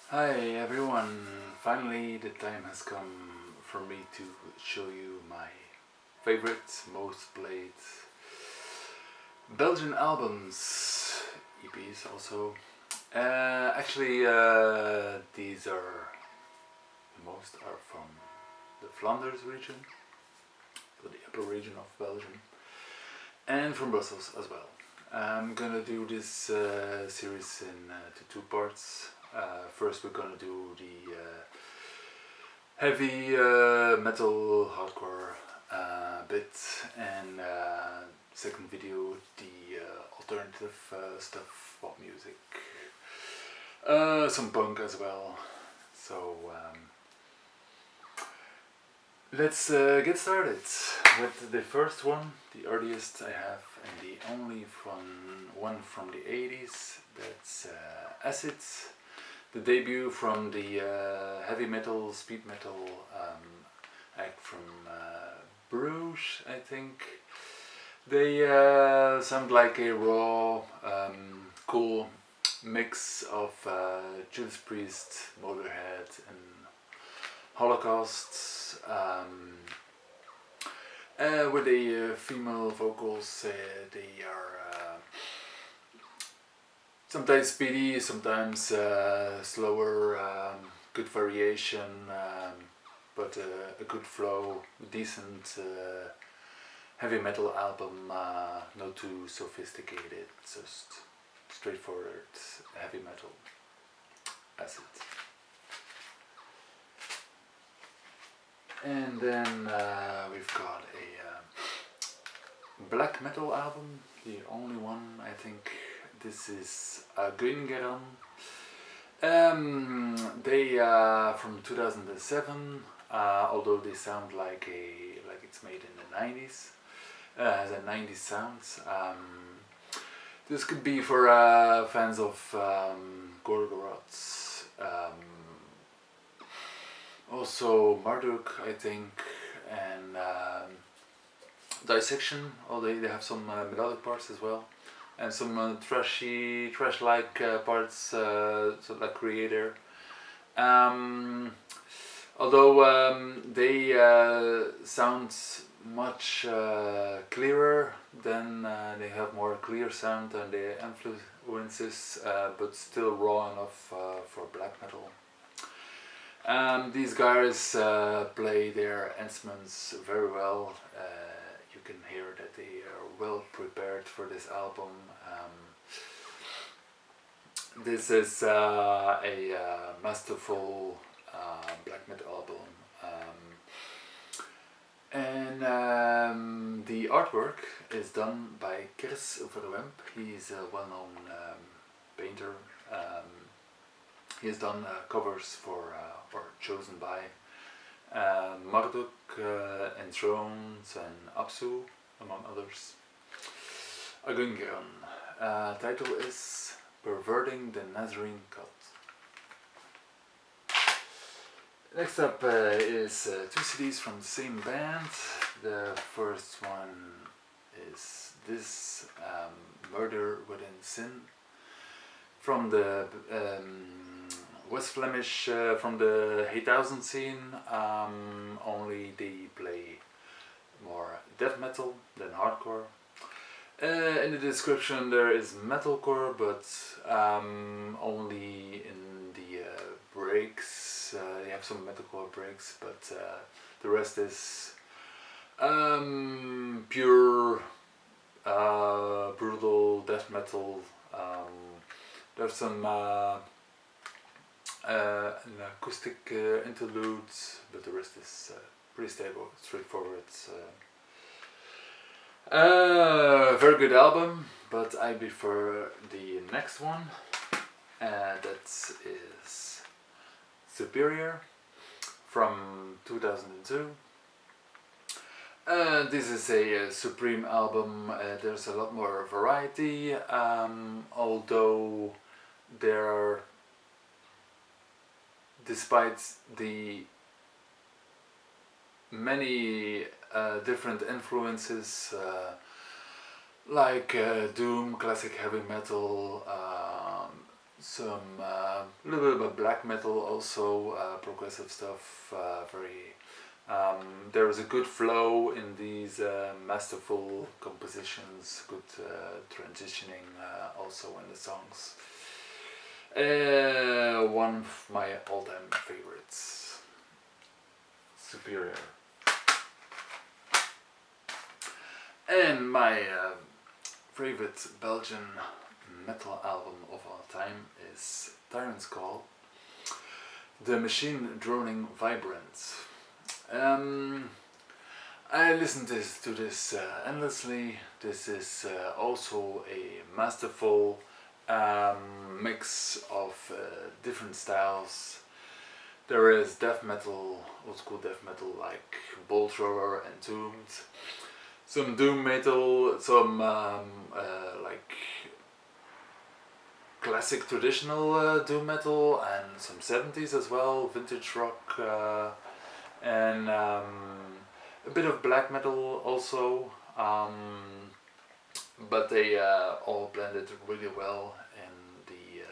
Hi everyone, finally the time has come for me to show you my favorite, most played Belgian albums, EPs also. These are, most are from the Flanders region, so the upper region of Belgium, and from Brussels as well. I'm gonna do this series in two parts. First we're gonna do the heavy metal hardcore bit, and second video the alternative stuff, pop music, some punk as well. So let's get started with the first one, the earliest I have and the only one from the 80s. That's Acid, the debut from the heavy metal, speed metal act from Bruges, I think. They sound like a raw, cool mix of Judas Priest, Motorhead, and Holocaust, with the female vocals. They are sometimes speedy, sometimes slower, good variation, but a good flow, decent heavy metal album, not too sophisticated, just straightforward heavy metal. Acid. And then we've got a black metal album, the only one I think. This is Güngeran. They from 2007, although they sound like it's made in the 90s, has a 90s sound. This could be for fans of Gorgoroth, also Marduk, I think, and Dissection. Although they have some melodic parts as well, and some trash-like parts, so like Creator. Although they sound much clearer, then they have more clear sound and the influences, but still raw enough for black metal. These guys play their instruments very well. You can hear that they are well prepared for this album. This is a masterful black metal album. And the artwork is done by Chris Verwemp. He's a well-known painter. He has done covers for, or chosen by, Marduk, Enthroned, and Apsu, among others. Agungeran. Title is Perverting the Nazarene Cut. Next up is two CDs from the same band. The first one is this, Murder Within Sin, from the West Flemish, from the 8000 scene. Only they play more death metal than hardcore. In the description there is metalcore, but only in the breaks. They have some metalcore breaks, but the rest is pure brutal death metal. There's some an acoustic interlude, but the rest is pretty stable, straightforward. Very good album, but I prefer the next one. That is Superior from 2002. This is a Supreme album. There's a lot more variety, although there are, despite the many different influences, like doom, classic heavy metal, some little bit of black metal also, progressive stuff, very there is a good flow in these masterful compositions, good transitioning also in the songs. One of my all-time favorites, Superior. And my favorite Belgian metal album of all time is Tyrant's Call, The Machine Droning Vibrant. I listened to this endlessly. This is also a masterful mix of different styles. There is death metal, old school death metal like Bolt Thrower and Entombed, some doom metal, some like classic traditional doom metal, and some 70s as well, vintage rock, and a bit of black metal also, but they all blended really well, and the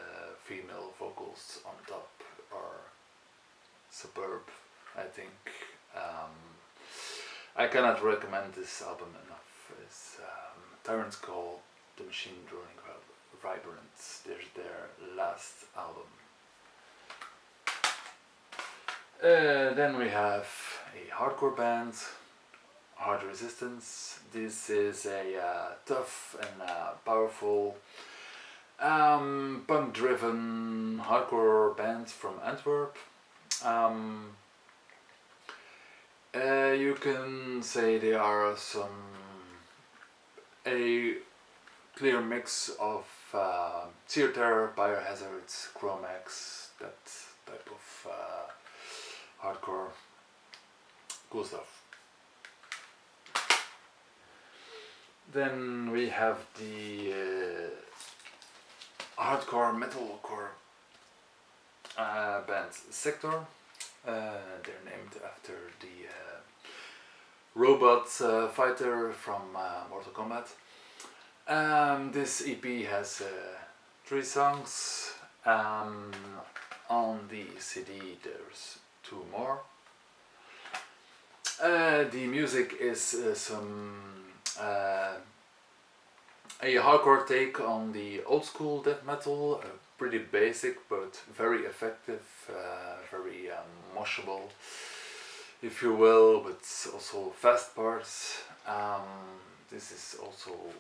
female vocals on top are superb, I think. I cannot recommend this album enough. It's Tyrant's Call, The Machine Droning Vibrant. There's their last album. Then we have a hardcore band, Hard Resistance. This is a tough and powerful punk-driven hardcore band from Antwerp. You can say they are a clear mix of Sheer Terror, Biohazard, Chromax, that type of hardcore, cool stuff. Then we have the hardcore metalcore band Sector. They're named after the robot fighter from Mortal Kombat. This EP has 3 songs. On the CD there's 2 more. The music is a hardcore take on the old school death metal, pretty basic but very effective, very moshable, if you will, but also fast parts. This is also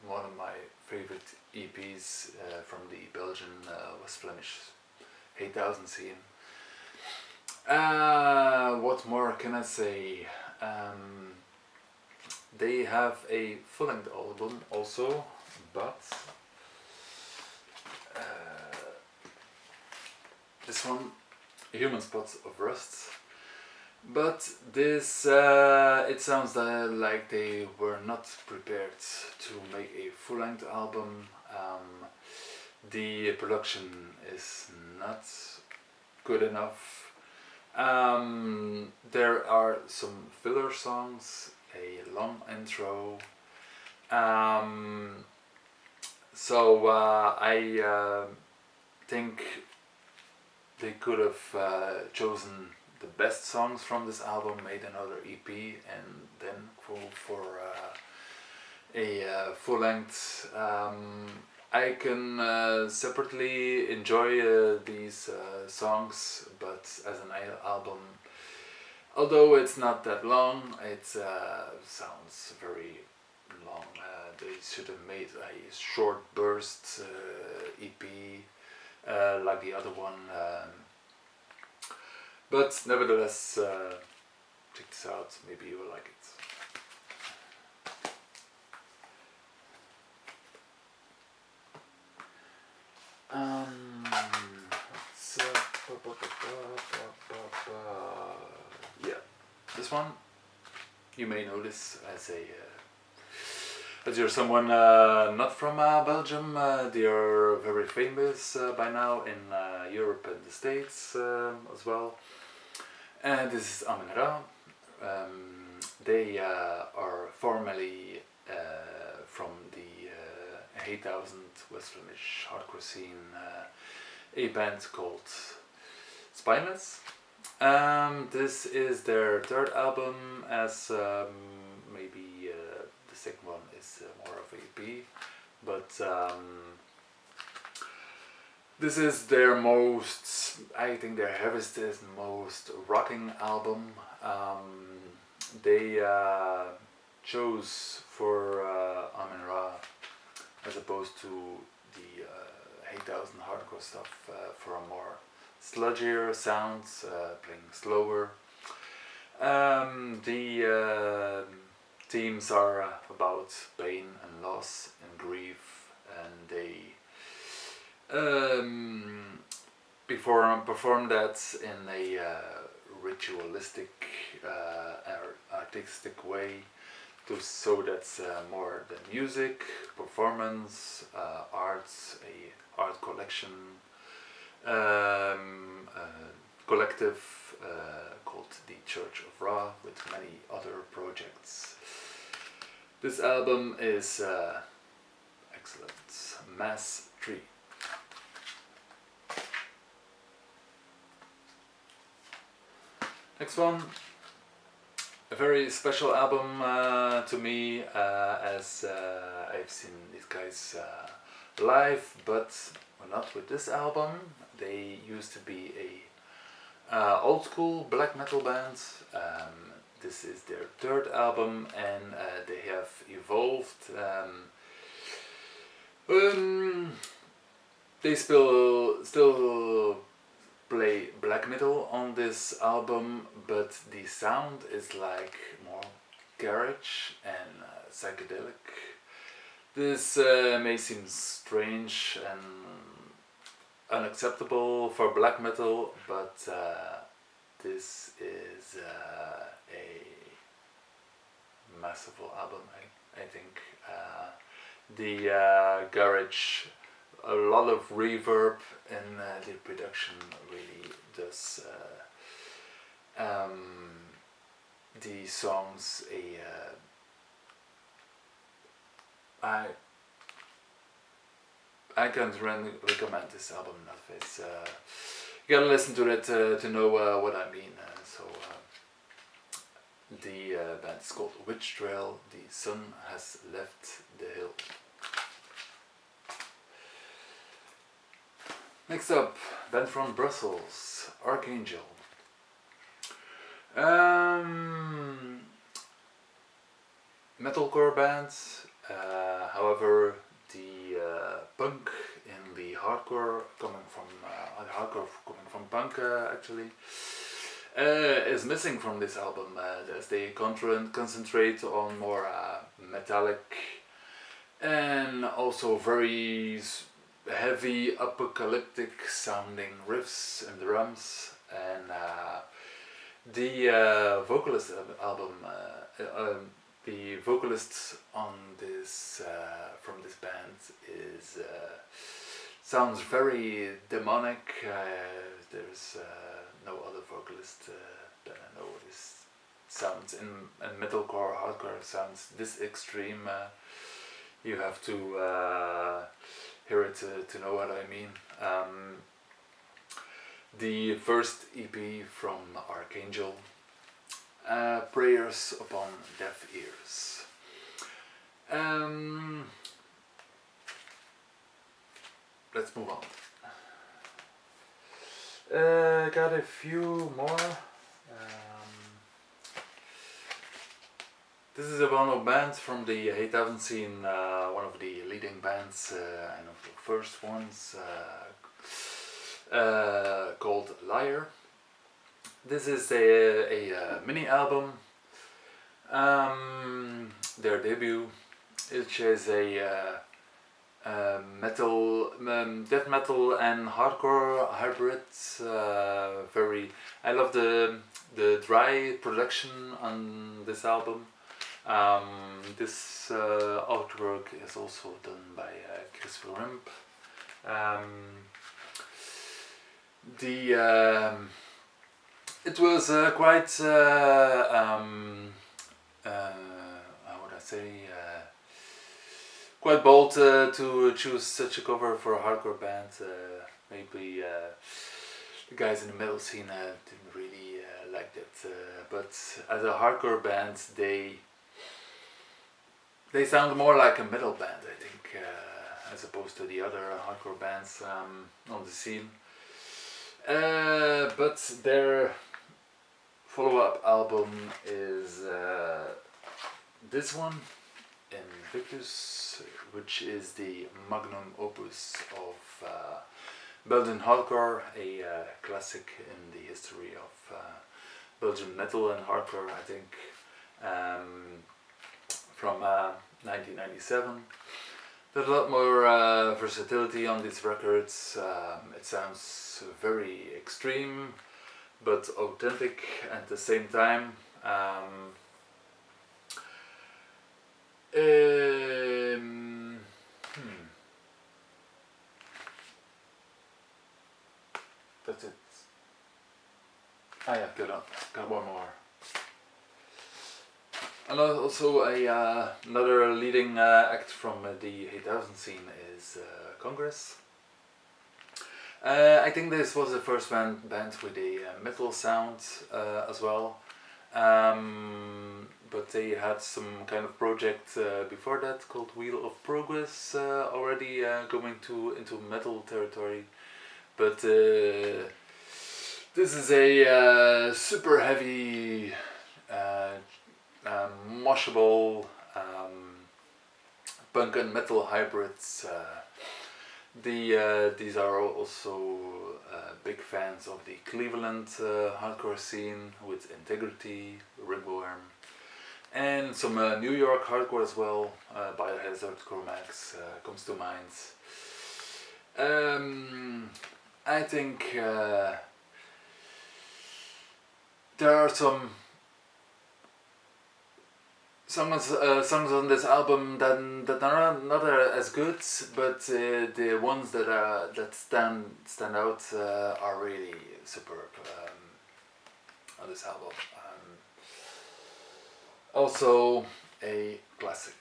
one of my favorite EPs from the Belgian West Flemish 8000 scene. What more can I say? They have a full-length album also, but this one, Human Spots of Rust. But this, it sounds like they were not prepared to make a full-length album. The production is not good enough. There are some filler songs, a long intro. So I think they could have chosen the best songs from this album, made another EP, and then go for a full length. I can separately enjoy these songs, but as an album, although it's not that long, it sounds very long. They should have made a short burst EP like the other one. But nevertheless, check this out, maybe you will like it. Yeah, this one you may notice as you're someone not from Belgium. They are very famous by now in Europe and the States as well. And this is Amen Ra. They are formerly from the 8000 West Flemish hardcore scene, a band called Spineless. This is their third album, as maybe the second one is more of a EP, but this is their most, I think their heaviest, most rocking album. They chose for Amen Ra, as opposed to the 8000 hardcore stuff, for a more sludgier sounds, playing slower. The themes are about pain and loss and grief, and they perform that in a ritualistic, artistic way. So that's more than music, performance, arts, a art collection, collective called the Church of Ra, with many other projects. This album is excellent. Mass 3. Next one, a very special album to me, as I've seen these guys live, but not with this album. They used to be a old school black metal band. This is their third album, and they have evolved. They still play black metal on this album, but the sound is like more garage and psychedelic. This may seem strange and unacceptable for black metal, but this is a massive album, I think. The garage, a lot of reverb in the production really does the songs I can't recommend this album enough. It's you gotta listen to it to know what I mean. The band is called Witch Trail. The sun has left the hill. Next up, band from Brussels, Archangel. Metalcore band, however, the punk in the hardcore coming from punk actually is missing from this album, as they concentrate on more metallic and also very heavy apocalyptic sounding riffs and drums, and the vocalist the vocalist on this from this band is sounds very demonic. There's no other vocalist that I know. This sounds in metalcore, hardcore sounds this extreme. You have to hear it to know what I mean. The first EP from Archangel, Prayers Upon Deaf Ears. Let's move on. Got a few more. This is a well-known band from the 8000 scene, one of the leading bands and of the first ones, called Liar. This is a mini album, their debut, which is a metal, death metal and hardcore hybrid. I love the dry production on this album. This artwork is also done by Chris Rimp. It was quite how would I say, quite bold to choose such a cover for a hardcore band. Maybe the guys in the metal scene didn't really like that, but as a hardcore band, they sound more like a metal band, I think, as opposed to the other hardcore bands on the scene. But their follow-up album is this one, Invictus, which is the magnum opus of Belgian hardcore, a classic in the history of Belgian metal and hardcore, I think, from 1997. There's a lot more versatility on these records. It sounds very extreme but authentic at the same time. That's it. Ah yeah, got one more. And also another leading act from the 8000 scene is Congress. I think this was the first band with a metal sound as well. But they had some kind of project before that called Wheel of Progress, already going into metal territory. But this is a super heavy, moshable punk and metal hybrids. These are also big fans of the Cleveland hardcore scene with Integrity, Ringworm, and some New York hardcore as well. Biohazard, Cormax comes to mind. I think there are some songs on this album that are not as good, but the ones that stand out are really superb on this album. Also a classic.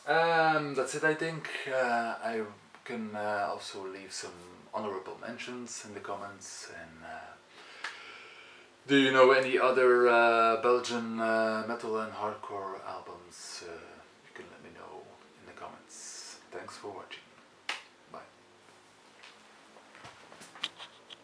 That's it, I think. I can also leave some honorable mentions in the comments. And do you know any other Belgian metal and hardcore albums? You can let me know in the comments. Thanks for watching.